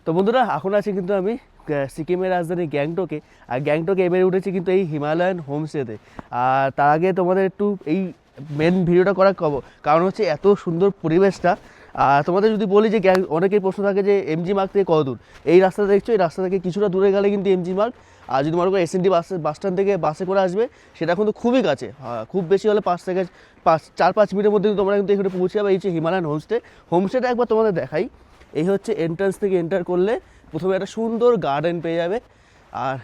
তো বন্ধুরা এখন আছি কিন্তু আমি সিকিমের রাজধানী গ্যাংটকে। আর গ্যাংটকে এবারে উঠেছি কিন্তু এই হিমালয়ান হোমস্টেতে। আর তার আগে তোমাদের একটু এই মেন ভিডিওটা করার কারণ হচ্ছে এত সুন্দর পরিবেশটা। আর তোমাদের যদি বলি যে অনেকেই প্রশ্ন থাকে যে এমজি মার্গ থেকে কত দূর। এই রাস্তাটা দেখছো, এই রাস্তা থেকে কিছুটা দূরে গেলে কিন্তু এমজি মার্গ। আর যদি মনে করো এসএনডি বাস স্ট্যান্ড থেকে বাসে করে আসবে, সেটা কিন্তু খুবই কাছে। খুব বেশি হলে 4-5 মিনিটের মধ্যে তোমরা কিন্তু এখানে পৌঁছে যাবে। এই হচ্ছে হিমালয়ান হোমস্টেটা একবার তোমাদের দেখাই। এই হচ্ছে এন্ট্রান্স থেকে এন্টার করলে প্রথমে একটা সুন্দর গার্ডেন পেয়ে যাবে। আর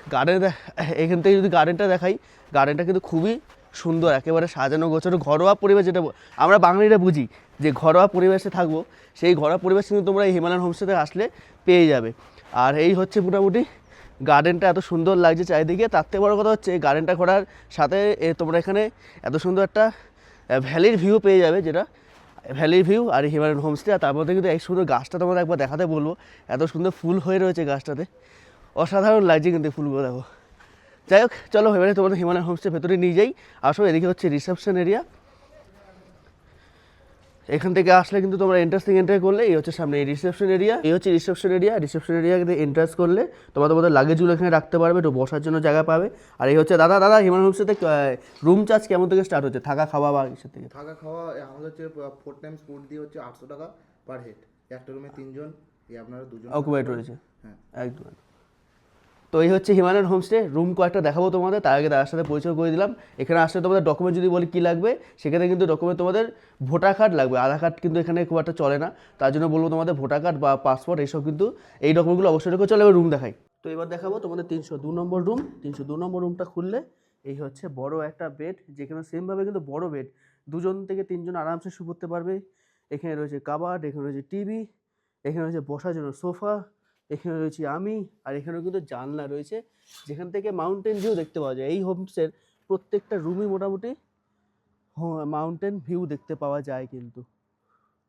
এখান থেকে যদি গার্ডেনটা দেখাই, গার্ডেনটা কিন্তু খুবই সুন্দর, একেবারে সাজানো গোছানো ঘরোয়া পরিবেশ। যেটা আমরা বাঙালিরা বুঝি যে ঘরোয়া পরিবেশে থাকবো, সেই ঘরোয়া পরিবেশ কিন্তু তোমরা এই হিমালয়ান হোমস্টেতে আসলে পেয়ে যাবে। আর এই হচ্ছে মোটামুটি গার্ডেনটা এত সুন্দর লাগছে চারিদিকে। তার থেকে বড় কথা হচ্ছে গার্ডেনটা করার সাথে তোমরা এখানে এত সুন্দর একটা ভ্যালির ভিউ পেয়ে যাবে, যেটা ভ্যালির ভিউ আর হিমালয়ান হোমস্টে। আর তার মধ্যে কিন্তু এই সুন্দর গাছটা তোমাদের একবার দেখাতে বলবো। এত সুন্দর ফুল হয়ে রয়েছে গাছটাতে, অসাধারণ লাগছে কিন্তু ফুলগুলো দেখো। যাই হোক, চলো এবারে তোমাদের হিমালয়ান হোমস্টে ভেতরে নিয়ে যাই। আসো, এদিকে হচ্ছে রিসেপশন এরিয়া। এখান থেকে আসলে কিন্তু তোমরা এন্ট্রান্স থেকে এন্টার করলে এই হচ্ছে সামনে এই রিসেপশন এরিয়া। এই হচ্ছে রিসেপশন এরিয়া কিন্তু এন্ট্রান্স করলে তোমরা তোমাদের লাগেজগুলো এখানে রাখতে পারবে, একটু বসার জন্য জায়গা পাবে। আর এই হচ্ছে দাদা দাদা হিমালয়ান হোমস্টেতে রুম চার্জ কেমন থেকে স্টার্ট হচ্ছে, থাকা খাওয়া বা কিসের থেকে? থাকা খাওয়া আমাদের হচ্ছে 4 টাইমস ফুড দিয়ে হচ্ছে 800 টাকা পার হেড। একটা রুমে 3 জন, আপনারা 2 জন অকুপাইড রয়েছে। হ্যাঁ। একদম। তো এই হচ্ছে হিমালয়ান হোমস্টে। রুম কয়েকটা দেখাবো তোমাদের, তার আগে তার সাথে পরিচয় করে দিলাম। এখানে আসলে তোমাদের ডকুমেন্ট যদি বলি কী লাগবে, সেখানে কিন্তু ডকুমেন্ট তোমাদের ভোটার কার্ড লাগবে। আধার কার্ড কিন্তু এখানে খুব একটা চলে না, তার জন্য বলবো তোমাদের ভোটার কার্ড বা পাসপোর্ট এইসব কিন্তু, এই ডকুমেন্টগুলো অবশ্যই রেখে চলে। এবার রুম দেখাই। তো এবার দেখাবো তোমাদের 302 নম্বর রুম। 302 নম্বর রুমটা খুললে এই হচ্ছে বড় একটা বেড, যেখানে সেমভাবে কিন্তু বড় বেড, 2 থেকে 3 জন আরামসে শুয়ে পড়তে পারবে। এখানে রয়েছে কাবার্ড, এখানে রয়েছে টিভি, এখানে রয়েছে বসার জন্য সোফা, এখানে রয়েছি আমি। আর এখানেও কিন্তু জানলা রয়েছে, যেখান থেকে মাউন্টেন ভিউ দেখতে পাওয়া যায়। এই হোমস্টের প্রত্যেকটা রুমই মোটামুটি মাউন্টেন ভিউ দেখতে পাওয়া যায় কিন্তু।